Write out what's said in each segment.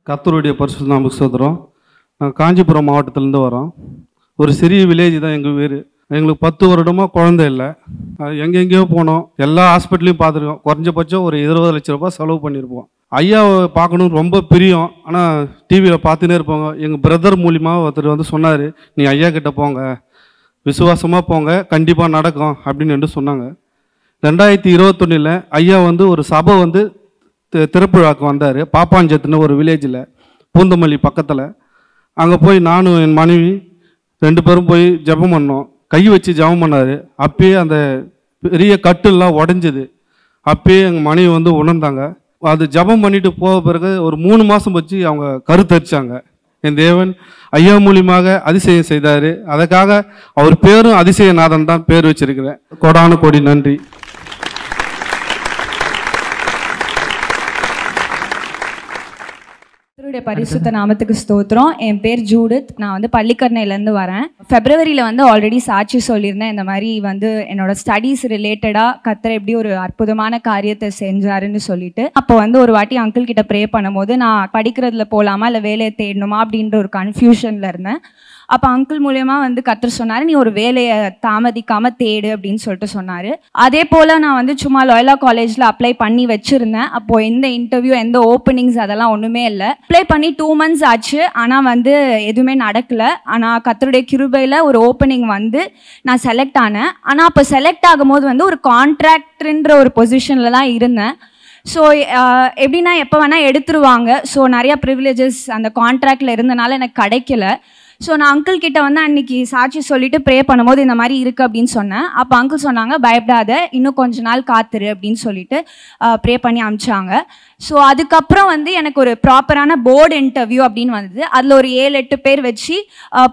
கர்த்தருடைய பரிசுத்த நாமத்துக்கு ஸ்தோத்திரம். நாங்கள் காஞ்சிபுரம் மாவட்டத்திலேருந்து வரோம். ஒரு சிறிய வில்லேஜ் தான் எங்கள் வீடு. எங்களுக்கு 10 வருடமாக குழந்தை இல்லை. எங்கெங்கேயோ போனோம், எல்லா ஹாஸ்பிட்டலையும் பார்த்துருக்கோம். குறைஞ்சபட்சம் ஒரு 20 லட்ச ரூபாய் செலவு பண்ணியிருப்போம். ஐயாவை பார்க்கணும் ரொம்ப பிரியம். ஆனால் டிவியில் பார்த்துன்னே இருப்பாங்க. எங்கள் பிரதர் மூலியமாக ஒருத்தர் வந்து சொன்னார், நீ ஐயா கிட்ட போங்க, விசுவாசமாக போங்க, கண்டிப்பாக நடக்கும் அப்படின்னு சொன்னாங்க. 2021 ஐயா வந்து ஒரு சபை வந்து திருப்புழாக்கு வந்தார். பாப்பாஞ்சத்துன்னு ஒரு வில்லேஜில், பூந்தமல்லி பக்கத்தில். அங்கே போய் நானும் என் மனைவி 2 பேரும் போய் ஜெபம் பண்ணோம். கை வச்சு ஜெபம் பண்ணார். அப்பயே அந்த பெரிய கட்டுலாம் உடஞ்சிது. அப்பயே எங்கள் மனைவி வந்து உணர்ந்தாங்க. அது ஜெபம் பண்ணிட்டு போக பிறகு ஒரு 3 மாதம் வச்சு அவங்க கருத்தரிச்சாங்க. என் தேவன் ஐயா மூலியமாக அதிசயம் செய்தார். அதுக்காக அவர் பேரும் அதிசயநாதன் தான் பேர் வச்சிருக்கிறேன். கோடான கோடி நன்றி. பரிசுத்த நாமத்துக்கு ஸ்தோத்திரம். என் பேர் ஜூடித். நான் வந்து பள்ளிக்கரணையிலேருந்து வரேன். ஃபெப்ரவரியில் வந்து ஆல்ரெடி சாட்சி சொல்லியிருந்தேன். இந்த மாதிரி வந்து என்னோட ஸ்டடீஸ் ரிலேட்டடாக கர்த்தர் எப்படி ஒரு அற்புதமான காரியத்தை செஞ்சாருன்னு சொல்லிட்டு, அப்போ வந்து ஒரு வாட்டி அங்கிள் கிட்ட ப்ரே பண்ணும்போது நான் படிக்கிறதுல போகலாமா இல்லை வேலையை தேடணுமா அப்படின்ற ஒரு கன்ஃபியூஷனில் இருந்தேன். அப்போ அங்கிள் மூலயமா வந்து கர்த்தர் சொன்னார், நீ ஒரு வேலையை தாமதிக்காம தேடு அப்படின்னு சொல்லிட்டு சொன்னார். அதே போல் நான் வந்து சும்மா லாயலா காலேஜில் அப்ளை பண்ணி வச்சுருந்தேன். அப்போது எந்த இன்டர்வியூ, எந்த ஓப்பனிங்ஸ் அதெல்லாம் ஒன்றுமே இல்லை. அப்ளை பண்ணி 2 months ஆச்சு. ஆனால் வந்து எதுவுமே நடக்கலை. ஆனால் கர்த்தருடைய கிருபையில் ஒரு ஓப்பனிங் வந்து நான் செலக்ட் ஆனேன். ஆனால் அப்போ செலக்ட் ஆகும்போது வந்து ஒரு கான்ட்ராக்டர்ன்ற ஒரு பொசிஷனில் தான் இருந்தேன். ஸோ எப்படின்னா எப்போ வேணால் எடுத்துருவாங்க. ஸோ நிறையா ப்ரிவிலேஜஸ் அந்த கான்ட்ராக்டில் இருந்தனால எனக்கு கிடைக்கல. ஸோ நான் அங்கிள் கிட்ட வந்து அன்றைக்கி சாட்சி சொல்லிவிட்டு ப்ரே பண்ணும்போது இந்த மாதிரி இருக்குது அப்படின்னு சொன்னேன். அப்போ அங்கிள் சொன்னாங்க, பயப்படாத, இன்னும் கொஞ்ச நாள் காத்துரு அப்படின்னு சொல்லிட்டு ப்ரே பண்ணி அனுப்பிச்சாங்க. ஸோ அதுக்கப்புறம் வந்து எனக்கு ஒரு ப்ராப்பரான போர்டு இன்டர்வியூ அப்படின்னு வந்தது. அதில் ஒரு 7-8 பேர் வச்சு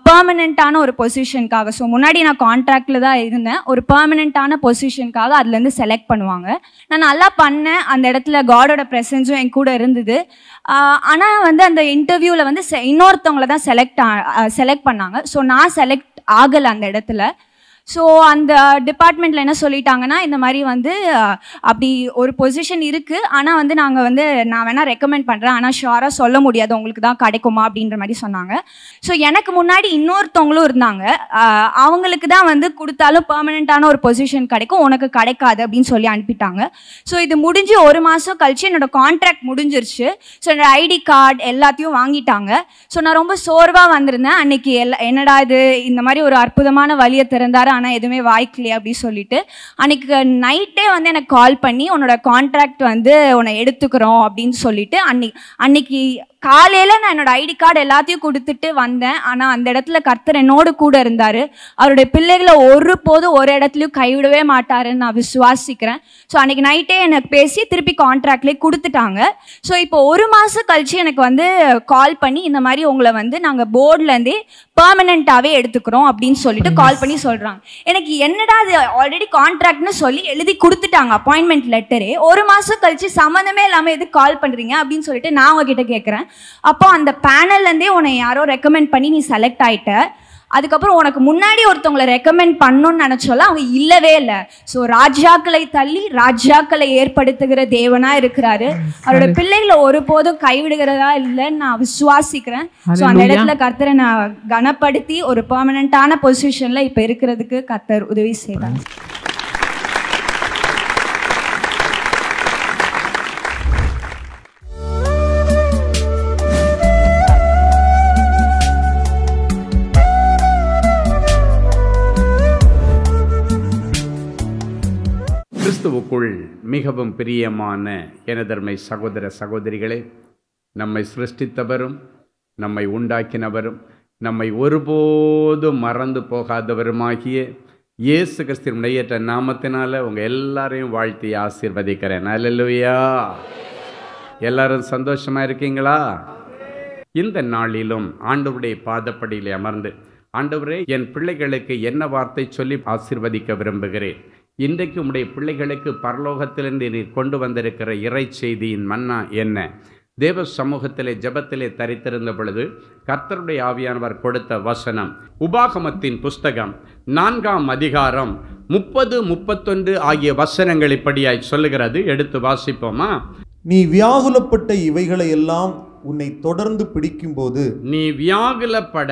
பெர்மனெண்ட்டான ஒரு பொசிஷனுக்காக, ஸோ முன்னாடி நான் கான்ட்ராக்டில் தான் இருந்தேன், ஒரு பெர்மனெண்ட்டான பொசிஷனுக்காக அதுலேருந்து செலக்ட் பண்ணுவாங்க. நான் நல்லா பண்ணேன். அந்த இடத்துல காடோட ப்ரெசன்ஸும் என் கூட இருந்தது. ஆனால் வந்து அந்த இன்டர்வியூவில் வந்து இன்னொருத்தவங்கள தான் செலக்ட் பண்ணாங்க. ஸோ நான் செலக்ட் ஆகலை அந்த இடத்துல. ஸோ அந்த டிபார்ட்மெண்ட்டில் என்ன சொல்லிட்டாங்கன்னா, இந்த மாதிரி வந்து அப்படி ஒரு பொசிஷன் இருக்குது, ஆனால் வந்து நாங்கள் வந்து நான் வேணால் ரெக்கமெண்ட் பண்ணுறேன், ஆனால் ஷுவராக சொல்ல முடியாது உங்களுக்கு தான் கிடைக்குமா அப்படின்ற மாதிரி சொன்னாங்க. ஸோ எனக்கு முன்னாடி இன்னொருத்தவங்களும் இருந்தாங்க. அவங்களுக்கு தான் வந்து கொடுத்தாலும் பெர்மனெண்ட்டான ஒரு பொசிஷன் கிடைக்கும், உனக்கு கிடைக்காது அப்படின்னு சொல்லி அனுப்பிட்டாங்க. ஸோ இது முடிஞ்சு 1 மாதம் கழிச்சு என்னோடய கான்ட்ராக்ட் முடிஞ்சிருச்சு. ஸோ என்னோடய ஐடி கார்டு எல்லாத்தையும் வாங்கிட்டாங்க. ஸோ நான் ரொம்ப சோர்வாக வந்திருந்தேன் அன்றைக்கி. என்னடா இது, இந்த மாதிரி ஒரு அற்புதமான வழியை திறந்தாரு, ஆனால் எதுவுமே வாய்க்கலையே அப்படின்னு சொல்லிட்டு அன்றைக்கி நைட்டே வந்து எனக்கு கால் பண்ணி, உன்னோட கான்ட்ராக்ட் வந்து உன்னை எடுத்துக்கிறோம் அப்படின்னு சொல்லிட்டு அன்னைக்கு காலையில் நான் என்னோடய ஐடி கார்டு எல்லாத்தையும் கொடுத்துட்டு வந்தேன். ஆனால் அந்த இடத்துல கர்த்தர் என்னோடு கூட இருந்தார். அவருடைய பிள்ளைகளை ஒருபோதும் ஒரு இடத்துலையும் கைவிடவே மாட்டாருன்னு நான் விசுவாசிக்கிறேன். ஸோ அன்றைக்கி நைட்டே எனக்கு பேசி திருப்பி கான்ட்ராக்ட்லேயே கொடுத்துட்டாங்க. ஸோ இப்போ 1 மாதம் கழிச்சு எனக்கு வந்து கால் பண்ணி, இந்த மாதிரி உங்களை வந்து நாங்கள் போர்ட்லேருந்தே பெர்மனெண்ட்டாகவே எடுத்துக்கிறோம் அப்படின்னு சொல்லிட்டு கால் பண்ணி சொல்கிறாங்க. எனக்கு என்னடா அது, ஆல்ரெடி கான்ட்ராக்ட்னு சொல்லி எழுதி கொடுத்துட்டாங்க அப்பாயின்மெண்ட் லெட்டரே, 1 மாதம் கழிச்சு சம்மந்தமே இல்லாமல் எதுக்கு கால் பண்ணுறீங்க அப்படின்னு சொல்லிட்டு நான் உங்ககிட்ட கேட்குறேன். அப்போ அந்த பேனல்லேருந்தே உன்னை யாரோ ரெக்கமெண்ட் பண்ணி நீ செலக்ட் ஆகிட்ட. அதுக்கப்புறம் உனக்கு முன்னாடி ஒருத்தவங்களை ரெக்கமெண்ட் பண்ணணும்னு நினச்சோல, அவங்க இல்லவே இல்லை. ஸோ ராஜாக்களை தள்ளி ராஜாக்களை ஏற்படுத்துகிற தேவனாக இருக்கிறாரு. அவரோட பிள்ளைகளை ஒருபோதும் கைவிடுகிறதா இல்லைன்னு நான் விசுவாசிக்கிறேன். ஸோ அந்த இடத்துல கர்த்தரை நான் கனப்படுத்தி ஒரு பெர்மனெண்ட்டான பொசிஷனில் இப்போ இருக்கிறதுக்கு கர்த்தர் உதவி செய்வார். கிறிஸ்துவுக்குள் மிகவும் பிரியமான எனதர்மை சகோதர சகோதரிகளே, நம்மை சிருஷ்டித்தவரும் நம்மை உண்டாக்கினவரும் நம்மை ஒருபோதும் மறந்து போகாதவருமாகிய இயேசு கிறிஸ்துவின் நெய்யற்ற நாமத்தினால உங்கள் எல்லாரையும் வாழ்த்தி ஆசீர்வதிக்கிறேன். அல்லேலூயா. எல்லாரும் சந்தோஷமாக இருக்கீங்களா? இந்த நாளிலும் ஆண்டவருடைய பாதப்படியில் அமர்ந்து, ஆண்டவரே, என் பிள்ளைகளுக்கு என்ன வார்த்தை சொல்லி ஆசீர்வதிக்க விரும்புகிறேன். இன்றைக்கு உம்முடைய பிள்ளைகளுக்கு பரலோகத்திலிருந்து நீர் கொண்டு வந்திருக்கிற இறை செய்தியின் மன்னா என்ன? தேவ சமூகத்திலே ஜெபத்திலே தரித்திருந்த பொழுது கர்த்தருடைய ஆவியானவர் கொடுத்த வசனம் உபாகமத்தின் புஸ்தகம் 4ஆம் அதிகாரம் 30, 31 ஆகிய வசனங்கள் இப்படியாய் சொல்லுகிறது. எடுத்து வாசிப்போமா? நீ வியாகுலப்பட்ட இவைகளை எல்லாம் உன்னை தொடர்ந்து பிடிக்கும்போது, நீ வியாகுலப்பட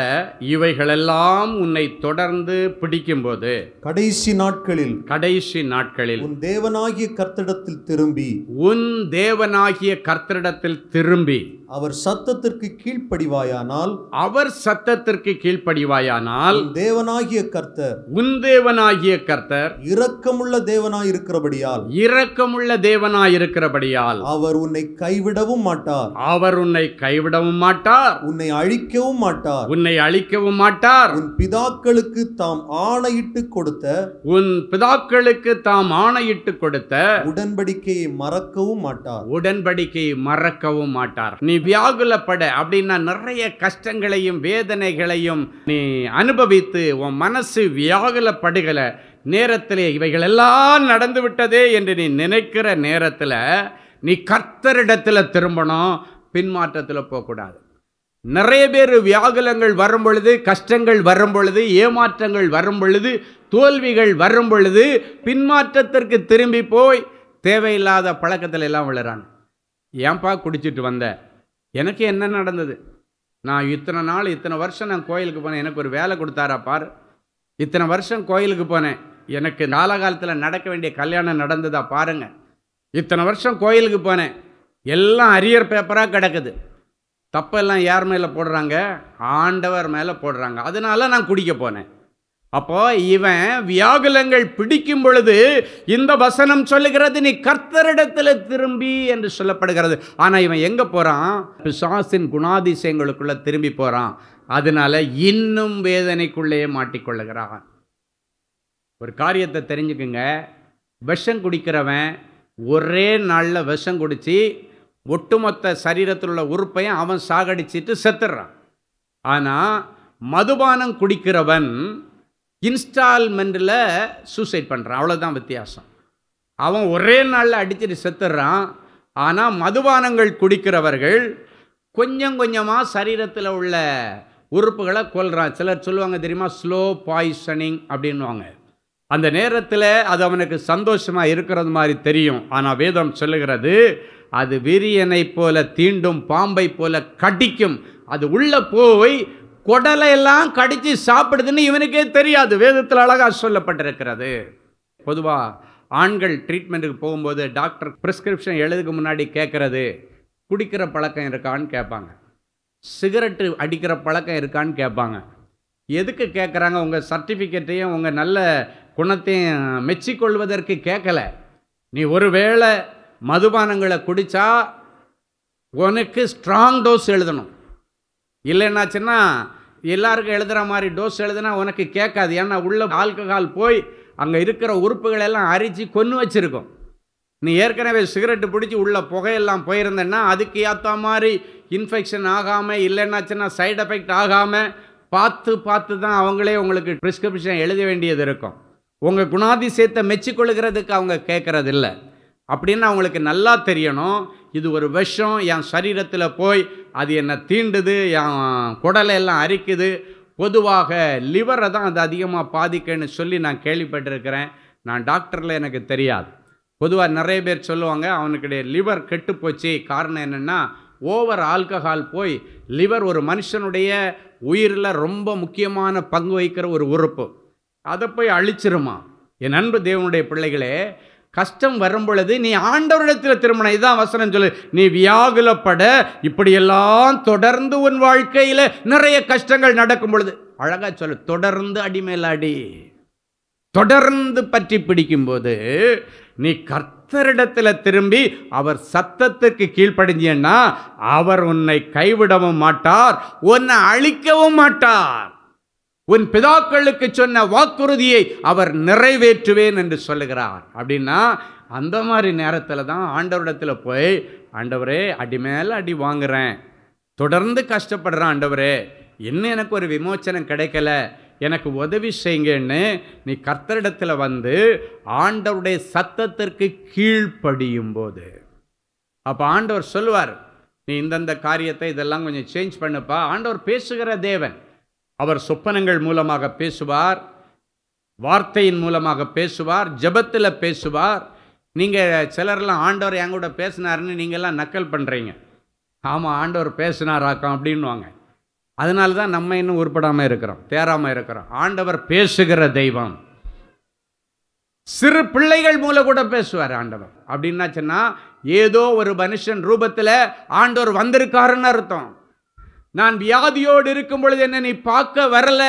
இவைகளெல்லாம் உன்னை தொடர்ந்து பிடிக்கும்போது, கடைசி நாட்களில் கடைசி நாட்களில் உன் தேவனாகிய கர்த்தரிடத்தில் திரும்பி, உன் தேவனாகிய கர்த்தரிடத்தில் திரும்பி அவர் சத்தத்திற்கு கீழ்ப்படிவாயானால், அவர் சத்தத்திற்கு கீழ்ப்படிவாயானால், உன் தேவனாகிய கர்த்தர் உன் தேவனாகிய கர்த்தர் இரக்கமுள்ள தேவனாயிருக்கிறபடியால், இரக்கமுள்ள தேவனாயிருக்கிறபடியால் அவர் உன்னை கைவிடவும் மாட்டார், அவர் உன்னை கைவிடவும் மாட்டார், உன்னை அழிக்கவும் மாட்டார். உன்னை அழிக்கவும் மாட்டார். உன் பிதாக்களுக்கு தாம் ஆணையிட்டு கொடுத்த உன் பிதாக்களுக்கு தாம் ஆணையிட்டு கொடுத்த உடன்படிக்கையை மறக்கவும் மாட்டார். உடன்படிக்கையை மறக்கவும் மாட்டார். நீ வியாகுலப்பட அப்படின்னா நிறைய கஷ்டங்களையும் வேதனைகளையும் நீ அனுபவித்து உன் மனசு வியாகுலப்படுகிற நேரத்திலே இவைகள் எல்லாம் நடந்து விட்டதே என்று நீ நினைக்கிற நேரத்தில் நீ கர்த்தரிடத்தில் திரும்பணும், பின்மாற்றத்தில் போகக்கூடாது. நிறைய பேர் வியாகுலங்கள் வரும் பொழுது, கஷ்டங்கள் வரும் பொழுது, ஏமாற்றங்கள் வரும் பொழுது, தோல்விகள் வரும் பொழுது பின்மாற்றத்திற்கு திரும்பி போய் தேவையில்லாத பழக்கத்தில் எல்லாம் விழுறாங்க. ஏன்பா குடிச்சிட்டு வந்த? எனக்கு என்ன நடந்தது? நான் இத்தனை நாள் இத்தனை வருஷம் நான் கோயிலுக்கு போனேன், எனக்கு ஒரு வேலை கொடுத்தாரா பார். இத்தனை வருஷம் கோயிலுக்கு போனேன், எனக்கு காலகாலத்தில் நடக்க வேண்டிய கல்யாணம் நடந்ததா பாருங்க. இத்தனை வருஷம் கோயிலுக்கு போனேன், எல்லாம் அரியர் பேப்பராக கிடக்குது. தப்பெல்லாம் யார் மேலே போடுறாங்க? ஆண்டவர் மேலே போடுறாங்க. அதனால நான் குடிக்க போனேன். அப்போ இவன் வியாகுலங்கள் பிடிக்கும் பொழுது இந்த வசனம் சொல்லுகிறது, நீ கர்த்தரிடத்தில் திரும்பி என்று சொல்லப்படுகிறது. ஆனால் இவன் எங்கே போகிறான்? பிசாசின் குணாதிசயங்களுக்குள்ளே திரும்பி போகிறான். அதனால இன்னும் வேதனைக்குள்ளேயே மாட்டிக்கொள்ளுகிறான். ஒரு காரியத்தை தெரிஞ்சுக்குங்க, விஷம் குடிக்கிறவன் ஒரே நாளில் விஷம் குடித்து ஒட்டுமொத்த சரீரத்தில் உள்ள உறுப்பையும் அவன் சாகடிச்சிட்டு செத்துடுறான். ஆனால் மதுபானம் குடிக்கிறவன் இன்ஸ்டால்மெண்ட்டில் சூசைட் பண்ணுறான். அவ்வளோதான் வித்தியாசம். அவன் ஒரே நாளில் அடிச்சுட்டு செத்துடுறான். ஆனால் மதுபானங்கள் குடிக்கிறவர்கள் கொஞ்சம் கொஞ்சமாக சரீரத்தில் உள்ள உறுப்புகளை கொல்றான். சிலர் சொல்லுவாங்க தெரியுமா, ஸ்லோ பாய்சனிங் அப்படின்வாங்க. அந்த நேரத்தில் அது அவனுக்கு சந்தோஷமாக இருக்கிறது மாதிரி தெரியும். ஆனால் வேதம் சொல்லுகிறது, அது விரியனை போல தீண்டும், பாம்பை போல கடிக்கும். அது உள்ளே போய் குடலை எல்லாம் கடித்து சாப்பிடுதுன்னு இவனுக்கே தெரியாது. வேதத்தில் அழகாக சொல்லப்பட்டிருக்கிறது. பொதுவாக ஆண்கள் ட்ரீட்மெண்ட்டுக்கு போகும்போது டாக்டர் ப்ரிஸ்கிரிப்ஷன் எழுதுக்கு முன்னாடி கேட்குறது, குடிக்கிற பழக்கம் இருக்கான்னு கேட்பாங்க, சிகரெட்டு அடிக்கிற பழக்கம் இருக்கான்னு கேட்பாங்க. எதுக்கு கேட்குறாங்க? உங்கள் சர்டிஃபிகேட்டையும் உங்கள் நல்ல குணத்தையும் மெச்சிக்கொள்வதற்கு கேட்கலை. நீ ஒருவேளை மதுபானங்களை குடித்தா உனக்கு ஸ்ட்ராங் டோஸ் எழுதணும். இல்லைன்னாச்சுன்னா எல்லாருக்கும் எழுதுகிற மாதிரி டோஸ் எழுதுனா உனக்கு கேட்காது. ஏன்னா உள்ள ஆல்கஹால் போய் அங்கே இருக்கிற உறுப்புகளெல்லாம் அரிச்சு கொன்று வச்சுருக்கும். நீ ஏற்கனவே சிகரெட்டு பிடிச்சி உள்ள புகையெல்லாம் போயிருந்தேன்னா அதுக்கு ஏற்ற மாதிரி இன்ஃபெக்ஷன் ஆகாமல், இல்லைன்னாச்சுன்னா சைடு எஃபெக்ட் ஆகாமல் பார்த்து தான் அவங்களே உங்களுக்கு ப்ரிஸ்கிரிப்ஷன் எழுத வேண்டியது இருக்கும். உங்கள் குணாதிசயத்தை மெச்சிக்கொள்கிறதுக்கு அவங்க கேட்குறதில்ல. அப்படின்னு அவங்களுக்கு நல்லா தெரியணும், இது ஒரு விஷம் என் சரீரத்தில் போய் அது என்னை தீண்டுது, என் குடலை எல்லாம் அரிக்குது. பொதுவாக லிவரை தான் அது அதிகமாக பாதிக்குன்னு சொல்லி நான் கேள்விப்பட்டிருக்கிறேன். நான் டாக்டரில் எனக்கு தெரியாது. பொதுவாக நிறைய பேர் சொல்லுவாங்க அவனுக்குடைய லிவர் கெட்டு போச்சு. காரணம் என்னென்னா, ஓவர் ஆல்கஹால் போய் லிவர் ஒரு மனுஷனுடைய உயிரில் ரொம்ப முக்கியமான பங்கு வகிக்கிற ஒரு உறுப்பு, அதை போய் அழிச்சிருமா. என் அன்பு தேவனுடைய பிள்ளைகளே, கஷ்டம் வரும் பொழுது நீ ஆண்டவரிடத்தில் திரும்பணும். இதுதான் வசனம் சொல்லு. நீ வியாகுலப்பட இப்படியெல்லாம் தொடர்ந்து உன் வாழ்க்கையில் நிறைய கஷ்டங்கள் நடக்கும் பொழுது, அழகா சொல்லு, தொடர்ந்து அடிமேல அடி, தொடர்ந்து பற்றி பிடிக்கும்போது நீ கர்த்தரிடத்தில் திரும்பி அவர் சத்தத்துக்கு கீழ்ப்படிஞ்சேன்னா அவர் உன்னை கைவிடவும் மாட்டார், உன்னை அழிக்கவும் மாட்டார். உன் பிதாக்களுக்கு சொன்ன வாக்குறுதியை அவர் நிறைவேற்றுவேன் என்று சொல்லுகிறார். அப்படின்னா அந்த மாதிரி நேரத்தில் தான் ஆண்டவரிடத்தில் போய், ஆண்டவரே அடி மேலே அடி வாங்குறேன், தொடர்ந்து கஷ்டப்படுறேன், ஆண்டவரே இன்னும் எனக்கு ஒரு விமோச்சனம் கிடைக்கல, எனக்கு உதவி செய்யுங்கன்னு நீ கர்த்தரிடத்தில் வந்து ஆண்டவருடைய சத்தத்திற்கு கீழ்ப்படியும் போது, அப்போ ஆண்டவர் சொல்லுவார், நீ இந்தந்த காரியத்தை இதெல்லாம் கொஞ்சம் சேஞ்ச் பண்ணுப்பா. ஆண்டவர் பேசுகிற தேவன். அவர் சொப்பனங்கள் மூலமாக பேசுவார், வார்த்தையின் மூலமாக பேசுவார், ஜெபத்தில் பேசுவார். நீங்கள் சிலர்லாம் ஆண்டவர் என் கூட பேசினாருன்னு நீங்கள்லாம் நக்கல் பண்ணுறீங்க. ஆமாம் ஆண்டவர் பேசினாராக்கம் அப்படின்வாங்க. அதனால தான் நம்ம இன்னும் உருப்படாமல் இருக்கிறோம், தேராமல் இருக்கிறோம். ஆண்டவர் பேசுகிற தெய்வம். சிறு பிள்ளைகள் மூலம் கூட பேசுவார் ஆண்டவர். அப்படின்னாச்சுன்னா ஏதோ ஒரு மனுஷன் ரூபத்தில் ஆண்டவர் வந்திருக்காருன்னு அர்த்தம். நான் வியாதியோடு இருக்கும் பொழுது என்ன நீ பார்க்க வரல,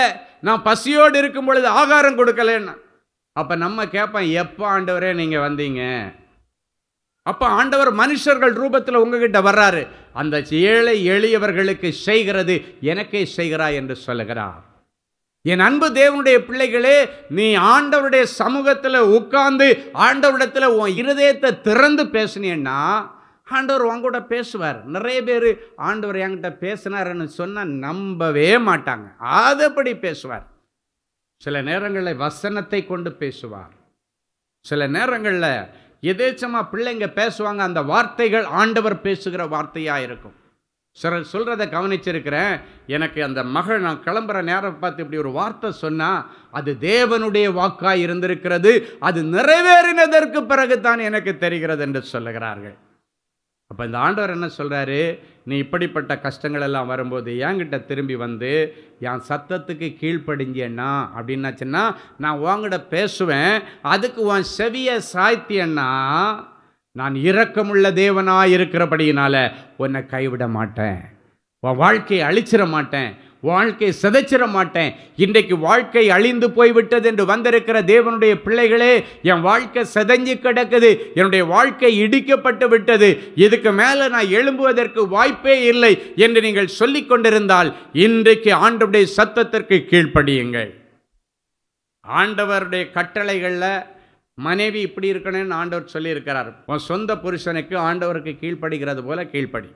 நான் பசியோடு இருக்கும் பொழுது ஆகாரம் கொடுக்கலன்னா, அப்போ நம்ம கேட்போம் எப்போ ஆண்டவரே நீங்கள் வந்தீங்க? அப்போ ஆண்டவர் மனுஷர்கள் ரூபத்தில் உங்ககிட்ட வர்றாரு. அந்த ஏழை எளியவர்களுக்கு செய்கிறது எனக்கே செய்கிறாய் என்று சொல்லுகிறார். என் அன்பு தேவனுடைய பிள்ளைகளே, நீ ஆண்டவருடைய சமூகத்தில் உட்கார்ந்து ஆண்டவரிடத்தில் உன் இருதயத்தை திறந்து பேசினீன்னா ஆண்டவர் உங்கூட பேசுவார். நிறைய பேர் ஆண்டவர் என்கிட்ட பேசினார்னு சொன்னால் நம்பவே மாட்டாங்க. அதப்படி பேசுவார். சில நேரங்களில் வசனத்தை கொண்டு பேசுவார். சில நேரங்களில் எதேச்சமாக பிள்ளைங்க பேசுவாங்க, அந்த வார்த்தைகள் ஆண்டவர் பேசுகிற வார்த்தையாக இருக்கும். சிலர் சொல்கிறத கவனிச்சிருக்கிறேன். எனக்கு அந்த மகள் நான் கிளம்புற நேரம் பார்த்து இப்படி ஒரு வார்த்தை சொன்னால் அது தேவனுடைய வாக்காக இருந்திருக்கிறது, அது நிறைவேறினதற்கு பிறகுதான் எனக்கு தெரிகிறது என்று சொல்லுகிறார்கள். அப்போ இந்த ஆண்டவர் என்ன சொல்கிறாரு, நீ இப்படிப்பட்ட கஷ்டங்கள் எல்லாம் வரும்போது என்கிட்ட திரும்பி வந்து என் சத்தத்துக்கு கீழ்ப்படிஞ்சேன்னா அப்படின்னாச்சுன்னா நான் உன்கிட்ட பேசுவேன். அதுக்கு உன் செவியை சாய்த்தியன்னா நான் இரக்கமுள்ள தேவனாக இருக்கிறபடியினால உன்னை கைவிட மாட்டேன், உன் வாழ்க்கையை அழிச்சிட மாட்டேன், வாழ்க்கையை சிதைச்சிட மாட்டேன். இன்றைக்கு வாழ்க்கை அழிந்து போய்விட்டது என்று வந்திருக்கிற தேவனுடைய பிள்ளைகளே, என் வாழ்க்கை சிதைஞ்சு கிடக்குது, என்னுடைய வாழ்க்கை இடிக்கப்பட்டு விட்டது, இதுக்கு மேலே நான் எழும்புவதற்கு வாய்ப்பே இல்லை என்று நீங்கள் சொல்லிக் கொண்டிருந்தால் இன்றைக்கு ஆண்டவருடைய சத்தத்திற்கு கீழ்ப்படியுங்கள். ஆண்டவருடைய கட்டளைகளில் மனைவி இப்படி இருக்கணும்னு ஆண்டவர் சொல்லியிருக்கிறார். உன் சொந்த புருஷனுக்கு ஆண்டவருக்கு கீழ்ப்படுகிறது போல கீழ்ப்படி.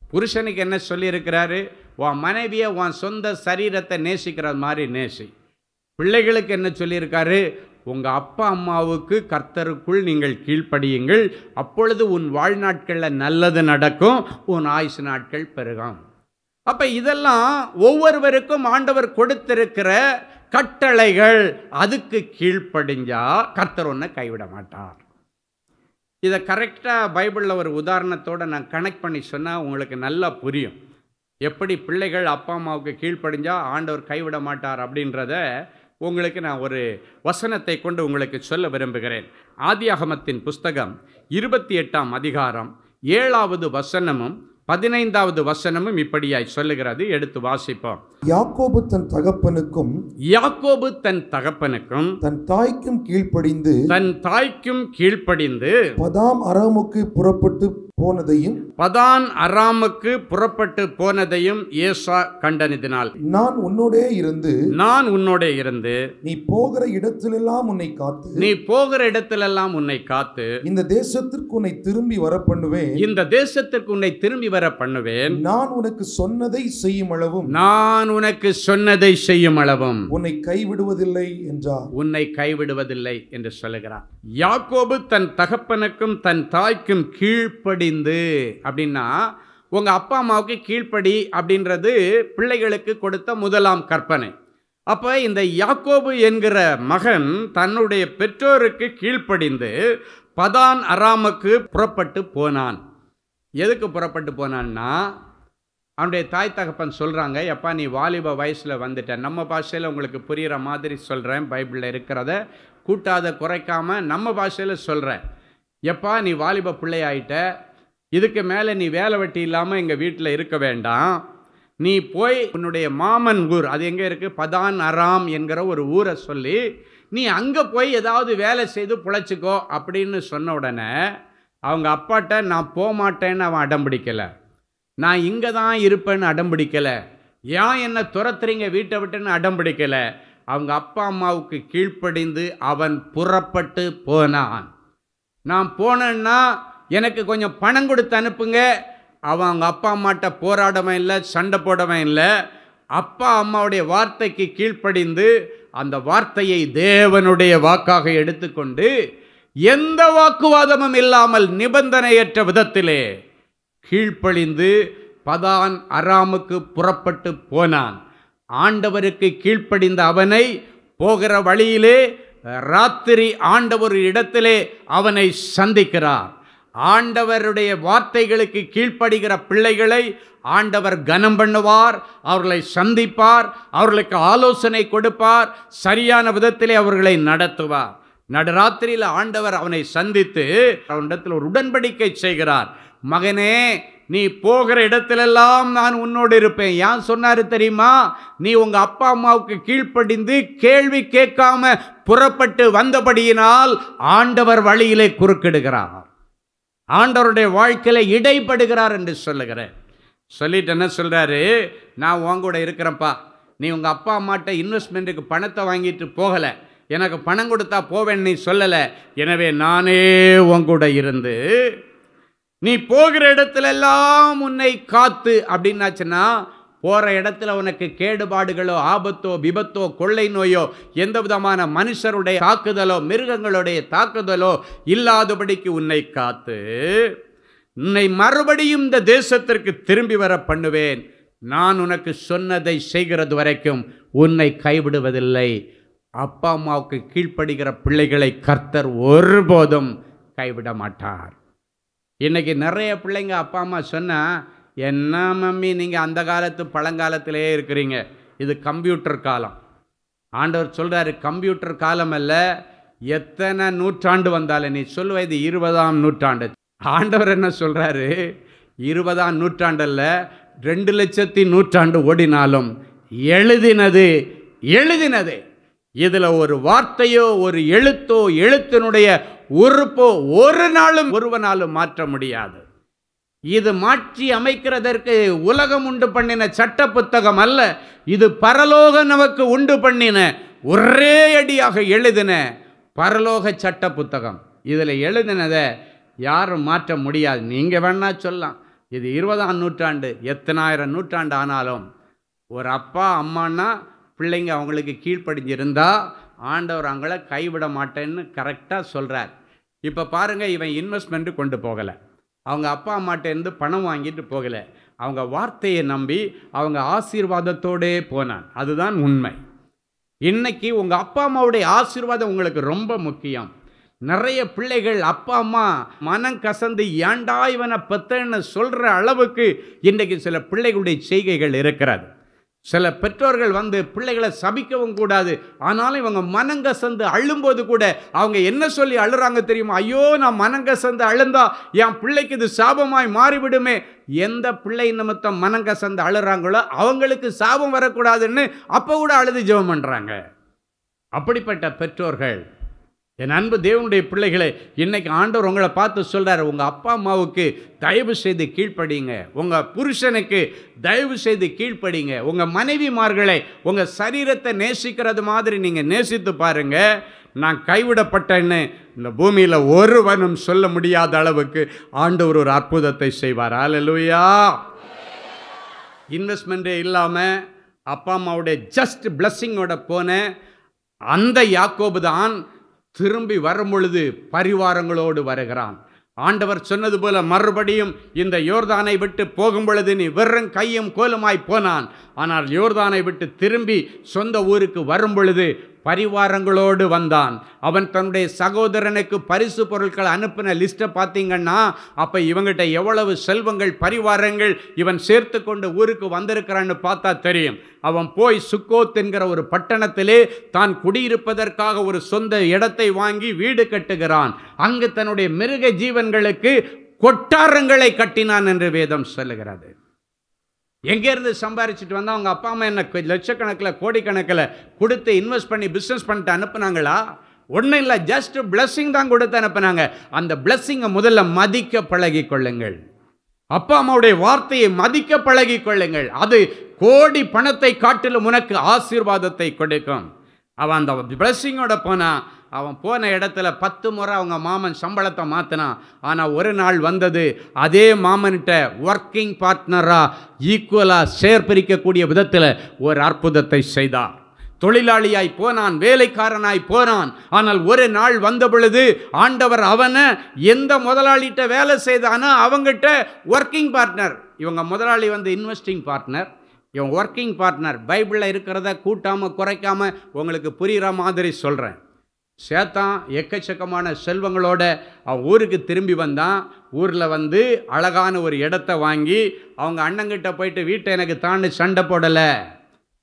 புருஷனுக்கு என்ன சொல்லியிருக்கிறாரு, உன் மனைவியை உன் சொந்த சரீரத்தை நேசிக்கிறது மாதிரி நேசி. பிள்ளைகளுக்கு என்ன சொல்லியிருக்காரு, உங்கள் அப்பா அம்மாவுக்கு கர்த்தருக்குள் நீங்கள் கீழ்ப்படியுங்கள், அப்பொழுது உன் வாழ்நாட்களில் நல்லது நடக்கும், உன் ஆயுசு நாட்கள் பெருகும். அப்போ இதெல்லாம் ஒவ்வொருவருக்கும் ஆண்டவர் கொடுத்திருக்கிற கட்டளைகள். அதுக்கு கீழ்ப்படிஞ்சா கர்த்தர் ஒன்றை கைவிட மாட்டார். இதை கரெக்டாக பைபிளில் ஒரு உதாரணத்தோடு நான் கனெக்ட் பண்ணி சொன்னால் உங்களுக்கு நல்லா புரியும். எப்படி பிள்ளைகள் அப்பா அம்மாவுக்கு கீழ்ப்படிஞ்சா ஆண்டவர் கைவிட மாட்டார் அப்படின்றத உங்களுக்கு நான் ஒரு வசனத்தை கொண்டு உங்களுக்கு சொல்ல விரும்புகிறேன். ஆதியாகமத்தின் புஸ்தகம் 28ஆம் அதிகாரம் 7வது வசனமும் 15வது வசனமும் இப்படியாய் சொல்லுகிறது. எடுத்து வாசிப்போம். யாக்கோபு தன் தகப்பனுக்கும் தன் தாய்க்கும் கீழ்ப்படிந்து பதான் அராமுக்கு புறப்பட்டு போனதையும் ஏசா கண்டனிதினால் நான் உன்னோடே இருந்து நீ போகிற இடத்திலெல்லாம் உன்னை காத்து இந்த தேசத்திற்கு உன்னை திரும்பி வர பண்ணுவேன் நான் உனக்கு சொன்னதை செய்யும் அளவும் உன்னை கைவிடுவதில்லை என்று சொல்லுகிறார். யாக்கோபு தன் தகப்பனுக்கும் தன் தாய்க்கும் கீழ்ப்படிந்து அப்படின்னா உங்க அப்பா அம்மாவுக்கு கீழ்ப்படி அப்படின்றது பிள்ளைகளுக்கு கொடுத்த முதலாம் கற்பனை. அப்ப இந்த யாக்கோபு என்கிற மகன் தன்னுடைய பெற்றோருக்கு கீழ்ப்படிந்து பதான் அராமுக்கு புறப்பட்டு போனான். எதுக்கு புறப்பட்டு போனான்னா, அவனுடைய தாய் தகப்பன் சொல்கிறாங்க, எப்பா நீ வாலிப வயசில் வந்துட்ட. நம்ம பாஷையில் உங்களுக்கு புரிகிற மாதிரி சொல்கிறேன், பைபிளில் இருக்கிறத கூட்டாத குறைக்காமல் நம்ம பாஷையில் சொல்கிறேன். எப்பா நீ வாலிப பிள்ளையாயிட்ட, இதுக்கு மேலே நீ வேலை வெட்டி இல்லாமல் எங்கள் வீட்டில் இருக்க வேண்டாம், நீ போய் உன்னுடைய மாமன் ஊர், அது எங்கே இருக்குது, பதான் அராம் என்கிற ஒரு ஊரை சொல்லி நீ அங்கே போய் ஏதாவது வேலை செய்து பிழைச்சிக்கோ அப்படின்னு சொன்ன உடனே அவங்க அப்பாட்ட நான் போகமாட்டேன்னு அவன் அடம்பிடிக்கலை, நான் இங்கே தான் இருப்பேன்னு அடம்பிடிக்கலை, ஏன் என்னை துரத்துறீங்க வீட்டை விட்டுன்னு அடம்பிடிக்கலை. அவங்க அப்பா அம்மாவுக்கு கீழ்ப்படிந்து அவன் புறப்பட்டு போனான். நான் போனேன்னா எனக்கு கொஞ்சம் பணம் கொடுத்து அனுப்புங்க. அவன் அவங்க அப்பா அம்மாட்ட போராடவன் இல்லை, சண்டை போடவன் இல்லை. அப்பா அம்மாவுடைய வார்த்தைக்கு கீழ்ப்படிந்து அந்த வார்த்தையை தேவனுடைய வாக்காக எடுத்துக்கொண்டு எந்த வாக்குவாதமும் இல்லாமல் நிபந்தனையற்ற விதத்திலே கீழ்ப்படிந்து பதான் அராமுக்கு புறப்பட்டு போனான். ஆண்டவருக்கு கீழ்ப்படிந்த அவனை போகிற வழியிலே ராத்திரி ஆண்டவர் இடத்திலே அவனை சந்திக்கிறார். ஆண்டவருடைய வார்த்தைகளுக்கு கீழ்ப்படுகிற பிள்ளைகளை ஆண்டவர் கனம் பண்ணுவார், அவர்களை சந்திப்பார், அவர்களுக்கு ஆலோசனை கொடுப்பார், சரியான விதத்திலே அவர்களை நடத்துவார். நடுராத்திரியில் ஆண்டவர் அவனை சந்தித்து அவனிடத்தில் ஒரு உடன்படிக்கை செய்கிறார். மகனே, நீ போகிற இடத்திலெல்லாம் நான் உன்னோடு இருப்பேன். ஏன் சொன்னாரு தெரியுமா? நீ உங்க அப்பா அம்மாவுக்கு கீழ்ப்படிந்து கேள்வி கேட்காம புறப்பட்டு வந்தபடியினால் ஆண்டவர் வழியிலே குறுக்கிடுகிறார், ஆண்டவருடைய வாழ்க்கையில இடைப்படுகிறார் என்று சொல்லுகிறேன். சொல்லிட்டு என்ன சொல்றாரு? நான் உன் கூட இருக்கிறேன்ப்பா, நீ உங்க அப்பா அம்மாட்ட இன்வெஸ்ட்மெண்ட்டுக்கு பணத்தை வாங்கிட்டு போகல, எனக்கு பணம் கொடுத்தா போவேன்னு நீ சொல்லல, எனவே நானே உன் கூட இருந்து நீ போகிற இடத்துல எல்லாம் உன்னை காத்து அப்படின்னாச்சுன்னா, போகிற இடத்துல உனக்கு கேடுபாடுகளோ ஆபத்தோ விபத்தோ கொள்ளை நோயோ எந்த விதமான மனுஷருடைய தாக்குதலோ மிருகங்களுடைய தாக்குதலோ இல்லாதபடிக்கு உன்னை காத்து உன்னை மறுபடியும் இந்த தேசத்திற்கு திரும்பி வர பண்ணுவேன். நான் உனக்கு சொன்னதை செய்கிறது வரைக்கும் உன்னை கைவிடுவதில்லை. அப்பா அம்மாவுக்கு கீழ்ப்படுகிற பிள்ளைகளை கர்த்தர் ஒருபோதும் கைவிட மாட்டார். இன்னைக்கு நிறைய பிள்ளைங்க அப்பா அம்மா சொன்னால், என்ன மம்மி நீங்கள் அந்த காலத்து பழங்காலத்திலே இருக்கிறீங்க, இது கம்ப்யூட்டர் காலம். ஆண்டவர் சொல்கிறாரு, கம்ப்யூட்டர் காலம் அல்ல, எத்தனை நூற்றாண்டு வந்தாலும் நீ சொல்லுவ இது 20ஆம் நூற்றாண்டு. ஆண்டவர் என்ன சொல்கிறாரு? 20ஆம் நூற்றாண்டல்ல, 2 லட்சத்தி நூற்றாண்டு ஓடினாலும் எழுதினது எழுதினது. இதில் ஒரு வார்த்தையோ ஒரு எழுத்தோ எழுத்தினுடைய உறுப்போ ஒரு நாளும் ஒருவனாலும் மாற்ற முடியாது. இது மாற்றி அமைக்கிறதற்கு உலகம் உண்டு பண்ணின சட்ட புத்தகம் அல்ல, இது பரலோக நமக்கு உண்டு பண்ணின ஒரே அடியாக எழுதின பரலோக சட்ட புத்தகம். இதில் எழுதினதை யாரும் மாற்ற முடியாது. நீங்கள் வேணா சொல்லலாம் இது 20ஆம் நூற்றாண்டு, எத்தனாயிரம் நூற்றாண்டு ஆனாலும் ஒரு அப்பா அம்மானா பிள்ளைங்க அவங்களுக்கு கீழ்ப்படிஞ்சிருந்தா ஆண்டவர் அவங்கள கைவிட மாட்டேன்னு கரெக்டாக சொல்கிறார். இப்போ பாருங்கள், இவன் இன்வெஸ்ட்மெண்ட்டு கொண்டு போகலை, அவங்க அப்பா அம்மாட்டேருந்து பணம் வாங்கிட்டு போகலை, அவங்க வார்த்தையை நம்பி அவங்க ஆசீர்வாதத்தோடே போனான். அதுதான் உண்மை. இன்னைக்கு உங்கள் அப்பா அம்மாவுடைய ஆசீர்வாதம் உங்களுக்கு ரொம்ப முக்கியம். நிறைய பிள்ளைகள் அப்பா அம்மா மனம் கசந்து ஏண்டா இவனை பெத்தன்னு சொல்கிற அளவுக்கு இன்றைக்கு சில பிள்ளைகளுடைய செய்கைகள் இருக்கிறது. சில பெற்றோர்கள் பிள்ளைகளை சபிக்கவும் கூடாது, ஆனாலும் இவங்க மனங்கசந்து அழும்போது கூட அவங்க என்ன சொல்லி அழுறாங்க தெரியுமா? ஐயோ, நான் மனங்கசந்து அழுந்தா என் பிள்ளைக்கு இது சாபமாய் மாறிவிடுமே. எந்த பிள்ளை நிமித்தம் மனங்கசந்து அழுறாங்களோ அவங்களுக்கு சாபம் வரக்கூடாதுன்னு அப்போ கூட அழுது ஜெபம் பண்ணுறாங்க. அப்படிப்பட்ட பெற்றோர்கள், என் அன்பு தேவனுடைய பிள்ளைகளை, இன்னைக்கு ஆண்டவர் உங்களை பார்த்து சொல்கிறார், உங்கள் அப்பா அம்மாவுக்கு தயவு செய்து கீழ்ப்படிங்க, உங்கள் புருஷனுக்கு தயவு செய்து கீழ்ப்படிங்க, உங்கள் மனைவிமார்களை உங்கள் சரீரத்தை நேசிக்கிறது மாதிரி நீங்கள் நேசித்து பாருங்க. நான் கைவிடப்பட்டேன்னு இந்த பூமியில் ஒருவனும் சொல்ல முடியாத அளவுக்கு ஆண்டவர் ஒரு அற்புதத்தை செய்வார். அல்லேலூயா. இன்வெஸ்ட்மெண்ட்டே இல்லாமல் அப்பா அம்மாவுடைய ஜஸ்ட் பிளஸ்ஸிங்கோட போன அந்த யாக்கோபு தான் திரும்பி வரும் பொழுது பரிவாரங்களோடு வருகிறான். ஆண்டவர் சொன்னது போல மறுபடியும் இந்த யோர்தானை விட்டு போகும் பொழுது நீ வெறும் கையும் கோலுமாய் போனான். ஆனால் யோர்தானை விட்டு திரும்பி சொந்த ஊருக்கு வரும் பொழுது பரிவாரங்களோடு வந்தான். அவன் தன்னுடைய சகோதரனுக்கு பரிசு பொருட்கள் அனுப்பின லிஸ்ட்டை பார்த்தீங்கன்னா, அப்போ இவங்கிட்ட எவ்வளவு செல்வங்கள் பரிவாரங்கள் இவன் சேர்த்து கொண்டு ஊருக்கு வந்திருக்கிறான்னு பார்த்தா தெரியும். அவன் போய் சுக்கோத் என்கிற ஒரு பட்டணத்திலே தான் குடியிருப்பதற்காக ஒரு சொந்த இடத்தை வாங்கி வீடு கட்டுகிறான். அங்கு தன்னுடைய மிருக ஜீவன்களுக்கு கொட்டாரங்களை கட்டினான் என்று வேதம் சொல்லுகிறது. எங்கேருந்து சம்பாரிச்சிட்டு வந்தால் அவங்க அப்பா அம்மா என்ன லட்சக்கணக்கில் கோடிக்கணக்கில் கொடுத்து இன்வெஸ்ட் பண்ணி பிஸ்னஸ் பண்ணிட்டு அனுப்புனாங்களா? ஒன்றும் இல்லை, ஜஸ்ட் பிளஸ்ஸிங் தான் கொடுத்து அனுப்புனாங்க. அந்த பிளஸ்ஸிங்கை முதல்ல மதிக்க பழகி கொள்ளுங்கள். அப்பா அம்மாவுடைய வார்த்தையை மதிக்க பழகி கொள்ளுங்கள். அது கோடி பணத்தை காட்டிலும் உனக்கு ஆசீர்வாதத்தை கொடுக்கும். அவன் அந்த பிளஸ்ஸிங்கோட போனான். அவன் போன இடத்துல 10 முறை அவங்க மாமன் சம்பளத்தை மாற்றினான். ஆனால் ஒரு நாள் வந்தது, அதே மாமன்கிட்ட ஒர்க்கிங் பார்ட்னராக ஈக்குவலாக ஷேர் பிரிக்கக்கூடிய விதத்தில் ஒரு அற்புதத்தை செய்தார். தொழிலாளியாய் போனான், வேலைக்காரனாய் போனான். ஆனால் ஒரு நாள் வந்த பொழுது ஆண்டவர் அவனை எந்த முதலாளிகிட்ட வேலை செய்தானோ அவங்ககிட்ட ஒர்க்கிங் பார்ட்னர். இவங்க முதலாளி இன்வெஸ்டிங் பார்ட்னர், இவன் ஒர்க்கிங் பார்ட்னர். பைபிளில் இருக்கிறத கூட்டாமல் குறைக்காமல் உங்களுக்கு புரிகிற மாதிரி சொல்கிறேன். சேத்தான் எக்கச்சக்கமான செல்வங்களோட அவன் ஊருக்கு திரும்பி வந்தான். ஊரில் வந்து அழகான ஒரு இடத்த வாங்கி அவங்க அண்ணங்கிட்ட போயிட்டு வீட்டை எனக்கு தாண்டி சண்டை போடலை.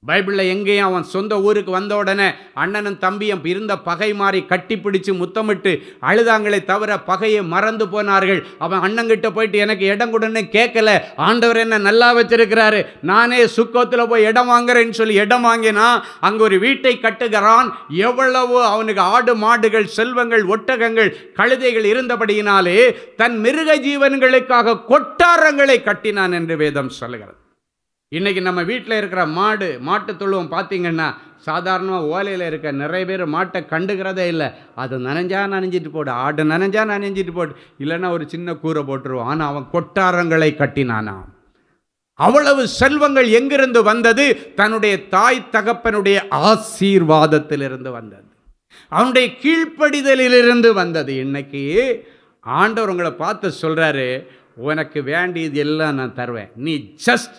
பைபிளில் எங்கேயும் அவன் சொந்த ஊருக்கு வந்த உடனே அண்ணனும் தம்பியும் இருந்த பகை மாறி கட்டி பிடிச்சு முத்தமிட்டு அழுதாங்களே தவிர பகையை மறந்து போனார்கள். அவன் அண்ணங்கிட்ட போயிட்டு எனக்கு இடம் கொடுன்னு கேட்கல. ஆண்டவர் என்ன நல்லா வச்சிருக்கிறாரு, நானே சுக்கோத்தில் போய் இடம் வாங்குறேன்னு சொல்லி இடம் வாங்கினா அங்கே ஒரு வீட்டை கட்டுகிறான். எவ்வளவோ அவனுக்கு ஆடு மாடுகள் செல்வங்கள் ஒட்டகங்கள் கழுதைகள் இருந்தபடியினாலே தன் மிருக ஜீவன்களுக்காக கொட்டாரங்களை கட்டினான் என்று வேதம் சொல்லுகிறது. இன்றைக்கி நம்ம வீட்டில் இருக்கிற மாட்டு தொழுவம் பார்த்திங்கன்னா சாதாரணமாக ஓலையில் இருக்க நிறைய பேர் மாட்டை கண்டுக்கிறதே இல்லை. அது நனைஞ்சிட்டு போடு, ஆடு நனைஞ்சிட்டு போடு, இல்லைன்னா ஒரு சின்ன கூரை போட்டுருவோம். ஆனால் அவன் கொட்டாரங்களை கட்டினானாம். அவ்வளவு செல்வங்கள் எங்கிருந்து வந்தது? தன்னுடைய தாய் தகப்பனுடைய ஆசீர்வாதத்திலிருந்து வந்தது, அவனுடைய கீழ்ப்படிதலிலிருந்து வந்தது. இன்னைக்கு ஆண்டவர் உங்களை பார்த்து சொல்கிறாரு, உனக்கு வேண்டியது எல்லாம் நான் தருவேன், நீ just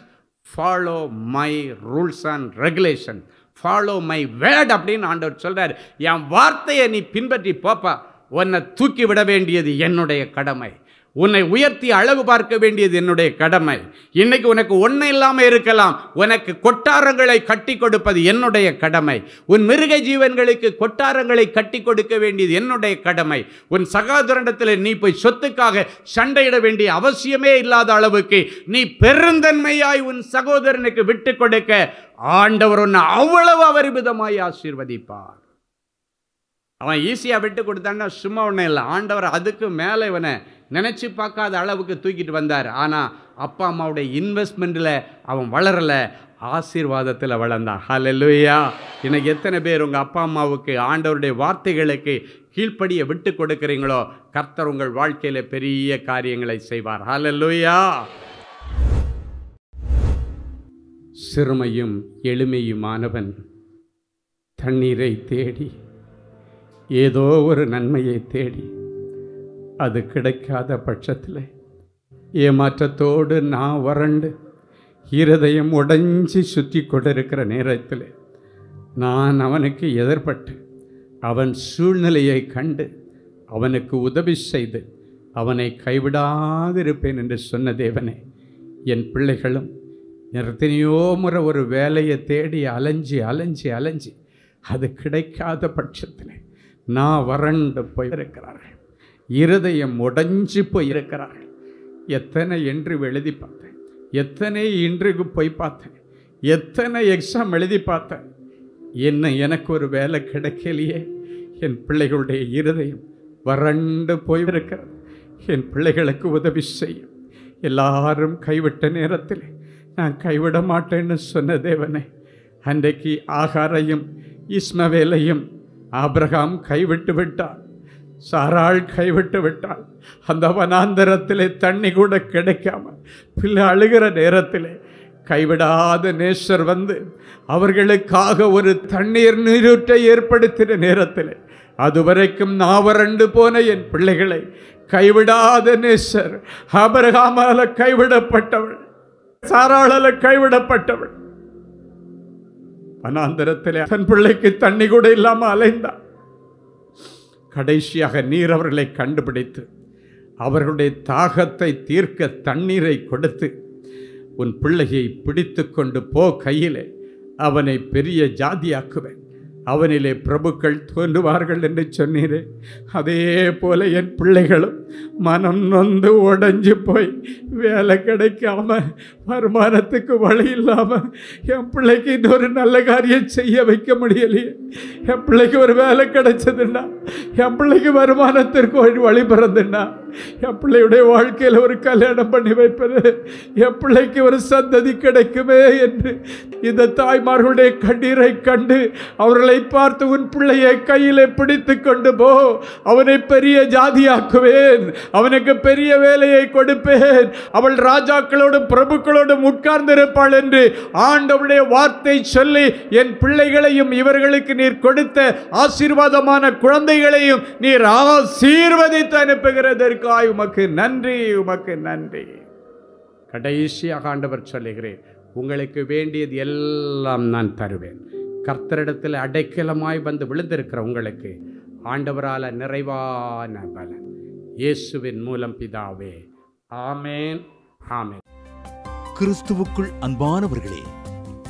follow my rules and regulation, follow my word அப்படின்னு ஆண்டவர் சொல்கிறார். என் வார்த்தையை நீ பின்பற்றி போப்பா. உன்னை தூக்கி விட வேண்டியது என்னுடைய கடமை, உன்னை உயர்த்தி அழகு பார்க்க வேண்டியது என்னுடைய கடமை. இன்னைக்கு உனக்கு ஒன்றும் இல்லாமல் இருக்கலாம், உனக்கு கொட்டாரங்களை கட்டி கொடுப்பது என்னுடைய கடமை. உன் மிருக ஜீவன்களுக்கு கொட்டாரங்களை கட்டி கொடுக்க வேண்டியது என்னுடைய கடமை. உன் சகோதரனிடத்தில் நீ போய் சொத்துக்காக சண்டையிட வேண்டிய அவசியமே இல்லாத அளவுக்கு நீ பெருந்தன்மையாய் உன் சகோதரனுக்கு விட்டு கொடுக்க ஆண்டவர் உன்னை அவ்வளவு அபரிமிதமாய் ஆசீர்வதிப்பார். அவன் ஈஸியாக விட்டு கொடுத்தான்னா சும்மா ஒன்றும் இல்லை, ஆண்டவர் அதுக்கு மேலே இவனை நினச்சி பார்க்காத அளவுக்கு தூக்கிட்டு வந்தார். ஆனால் அப்பா அம்மாவுடைய இன்வெஸ்ட்மெண்ட்டில் அவன் வளரலை, ஆசீர்வாதத்தில் வளர்ந்தான். ஹல்லேலூயா. இன்னைக்கு எத்தனை பேர் உங்கள் அப்பா அம்மாவுக்கு ஆண்டவருடைய வார்த்தைகளுக்கு கீழ்ப்படியை விட்டு கொடுக்குறீங்களோ, கர்த்தர் உங்கள் வாழ்க்கையில் பெரிய காரியங்களை செய்வார். ஹல்லேலூயா. சிறுமையும் எளிமையுமானவன் தண்ணீரை தேடி, ஏதோ ஒரு நன்மையை தேடி, அது கிடைக்காத பட்சத்தில் ஏமாற்றத்தோடு நான் வறண்டு இருதயம் உடைஞ்சி சுற்றி கொண்டிருக்கிற நேரத்தில் நான் அவனுக்கு எதிர்பட்டு அவன் சூழ்நிலையை கண்டு அவனுக்கு உதவி செய்து அவனை கைவிடாதிருப்பேன் என்று சொன்ன தேவனே, என் பிள்ளைகளும் எத்தனையோ முறை ஒரு வேலையை தேடி அலைஞ்சி அது கிடைக்காத பட்சத்தில் நான் வறண்டு போயிருக்கிறார்கள், இருதயம் உடைஞ்சி போயிருக்கிறார்கள். எத்தனை இன்டர்வியூ எழுதி பார்த்தேன், எத்தனை இன்டர்வியூக்கு போய் பார்த்தேன், எத்தனை எக்ஸாம் எழுதி பார்த்தேன், எனக்கு ஒரு வேலை கிடைக்கலையே. என் பிள்ளைகளுடைய இருதயம் வறண்டு போயிருக்கிறது. என் பிள்ளைகளுக்கு உதவி செய்யும். எல்லாரும் கைவிட்ட நேரத்தில் நான் கைவிட மாட்டேன்னு சொன்ன தேவனே, அன்றைக்கு ஆகாரையும் இஸ்மவேலையும் ஆபிரகாம் கைவிட்டு விட்டார், சாராள் கைவிட்டு விட்டாள். அந்த வனாந்தரத்திலே தண்ணி கூட கிடைக்காம பிள்ளை அழுகிற நேரத்தில் கைவிடாத நேசர் வந்து அவர்களுக்காக ஒரு தண்ணீர் நீரூற்றை ஏற்படுத்தின நேரத்தில் அதுவரைக்கும் நாவறண்டு போன என் பிள்ளைகளை கைவிடாத நேசர். ஆபிரகாமால கைவிடப்பட்டவள், சாராளால கைவிடப்பட்டவள் வனாந்தரத்தில் தன் பிள்ளைக்கு தண்ணி கூட இல்லாமல் அலைந்தாள். கடைசியாக நீர் அவர்களை கண்டுபிடித்து அவர்களுடைய தாகத்தை தீர்க்க தண்ணீரை கொடுத்து, உன் பிள்ளையை பிடித்து கொண்டு போ கையிலே, அவனை பெரிய ஜாதியாக்குவேன், அவனிலே பிரபுக்கள் தோன்றுவார்கள் என்று சொன்னீரே. அதே போல என் பிள்ளைகளும் மனம் நொந்து உடைஞ்சு போய் வேலை கிடைக்காம வருமானத்துக்கு வழி இல்லாமல் என் பிள்ளைக்கு இன்னொரு நல்ல காரியம் செய்ய வைக்க முடியலையே. என் பிள்ளைக்கு ஒரு வேலை கிடைச்சதுன்னா, என் பிள்ளைக்கு வருமானத்திற்கு ஒரு வழி பிறந்துன்னா, என் பிள்ளையுடைய வாழ்க்கையில் ஒரு கல்யாணம் பண்ணி வைப்பது, என் பிள்ளைக்கு ஒரு சந்ததி கிடைக்குமே என்று இந்த தாய்மார்களுடைய கண்ணீரை கண்டு அவர்களை பார்த்து, உன் பிள்ளையை கையிலே பிடித்து கொண்டு போ, அவனை பெரிய ஜாதியாக்குவேன், அவனுக்கு பெரிய வேலையை கொடுப்பேன், அவள் ராஜாக்களோடும் பிரபுக்களோடும் உட்கார்ந்திருப்பாள் என்று ஆண்டவருடைய வார்த்தை சொல்லி, என் பிள்ளைகளையும் இவர்களுக்கு நீர் கொடுத்த ஆசீர்வாதமான குழந்தைகளையும் நீர் ஆசீர்வதித்து அனுப்புகிறதற்காய் உமக்கு நன்றி, உமக்கு நன்றி. கடைசியாக ஆண்டவர் சொல்லுகிறேன், உங்களுக்கு வேண்டியது எல்லாம் நான் தருவேன். கர்த்தரிடத்தில் அடைக்கலமாய் வந்து விழுந்திருக்கிற உங்களுக்கு ஆண்டவரால நிறைவான பலன். இயேசுவின் மூலம் பிதாவே, ஆமேன், ஆமேன். கிறிஸ்துவுக்குள் அன்பானவர்களே,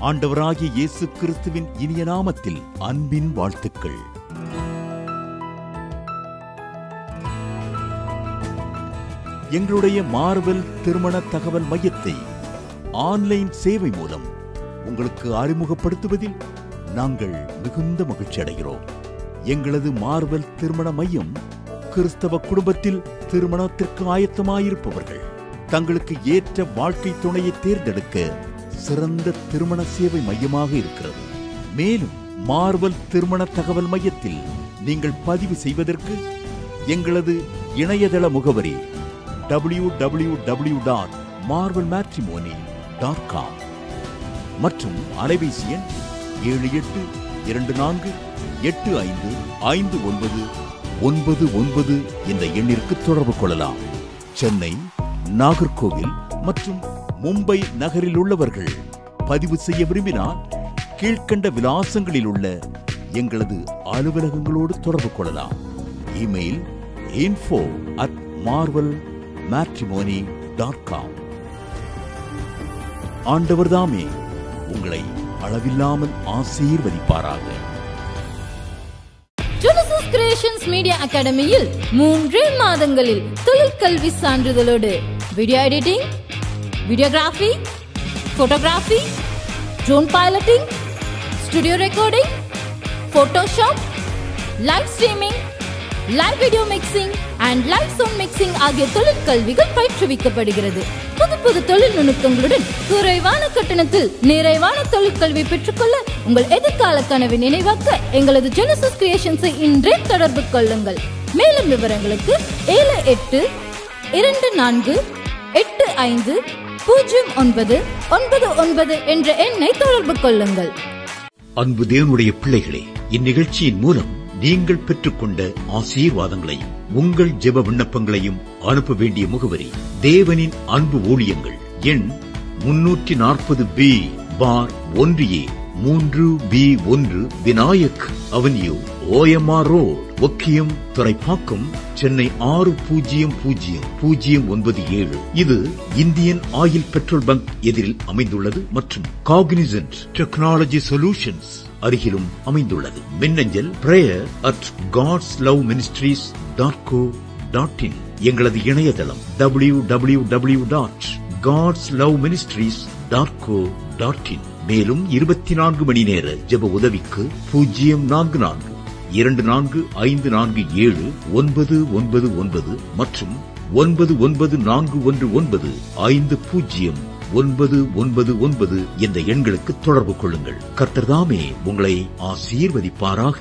ஆண்டவராகிய இயேசு கிறிஸ்துவின் இனிய நாமத்தில் அன்பின் வாழ்த்துக்கள். எங்களுடைய மார்வெல் திருமண தகவல் மையத்தை ஆன்லைன் சேவை மூலம் உங்களுக்கு அறிமுகப்படுத்துவதில் நாங்கள் மிகுந்த மகிழ்ச்சி அடைகிறோம். எங்களது மார்வெல் திருமண மையம் கிறிஸ்தவ குடும்பத்தில் திருமணத்திற்கு ஆயத்தமாயிருப்பவர்கள் தங்களுக்கு ஏற்ற வாழ்க்கை துணையை தேர்ந்தெடுக்க சிறந்த திருமண சேவை மையமாக இருக்கிறது. மேலும் மார்வெல் திருமண தகவல் மையத்தில் நீங்கள் பதிவு செய்வதற்கு எங்களது இணையதள முகவரி www.marvelmatrimony.com மற்றும் அலைபேசி எண் 7824855999 என்ற எண்ணிற்கு தொடர்பு கொள்ளலாம். சென்னை, நாகர்கோவில் மற்றும் மும்பை நகரில் உள்ளவர்கள் பதிவு செய்ய விரும்பினால் கீழ்கண்ட விலாசங்களில் உள்ள எங்களது அலுவலகங்களோடு தொடர்பு கொள்ளலாம். Email info@marvelmatrimony.com. ஆண்டவர்தாமே உங்களை அளவில்லாமல் ஆசீர்வதிப்பாராக. ஜெனசிஸ் கிரியேஷன்ஸ் மீடியா அகாடமியில் 3 மாதங்களில் தொழிற்கல்வி சான்றிதழோடு video editing, videography, photography, drone piloting, studio recording, Photoshop, live streaming, live video mixing and live sound mixing ஆகிய தொழிற்கல்விகள் பயிற்றுவிக்கப்படுகிறது. புது தொழில் நுணுக்கங்களுடன் குறைவான கட்டணத்தில் நிறைவான தொழிற்கல்வி பெற்றுக்கொள்ள உங்கள் எதிர்கால கனவை நினைவாக்க எங்களது ஜெனசிஸ் கிரியேஷன்ஸை இன்றே தொடர்பு கொள்ளுங்கள். மேலும் விவரங்களுக்கு 7824850999 என்ற எண்ணை தொடர்பு கொள்ளுங்கள். அன்பு தேவனுடைய பிள்ளைகளே, இந்நிகழ்ச்சியின் மூலம் நீங்கள் பெற்றுக்கொண்ட ஆசீர்வாதங்களையும் உங்கள் ஜெப விண்ணப்பங்களையும் அனுப்ப வேண்டிய முகவரி தேவனின் அன்பு ஊழியங்கள், எண் 340B பார் 1A 3B1 Vinayak avenue, OMR road, Okkiyam, Thoraipakkam, Chennai 600097. இது இந்தியன் ஆயில் பெட்ரோல் பங்க் எதிரில் அமைந்துள்ளது மற்றும் காக்னிசன்ட் டெக்னாலஜி சொல்யூஷன்ஸ் அருகிலும் அமைந்துள்ளது. மின்னஞ்சல் prayer@godsloveministries.co.in. எங்களது இணையதளம் www.godsloveministries.co.in. மேலும் 24 மணி நேர ஜெப உதவிக்கு 04454479999 மற்றும் 9941950999 என்ற எண்களுக்கு தொடர்பு கொள்ளுங்கள். கர்த்தர் தாமே உங்களை ஆசீர்வதிப்பாராக.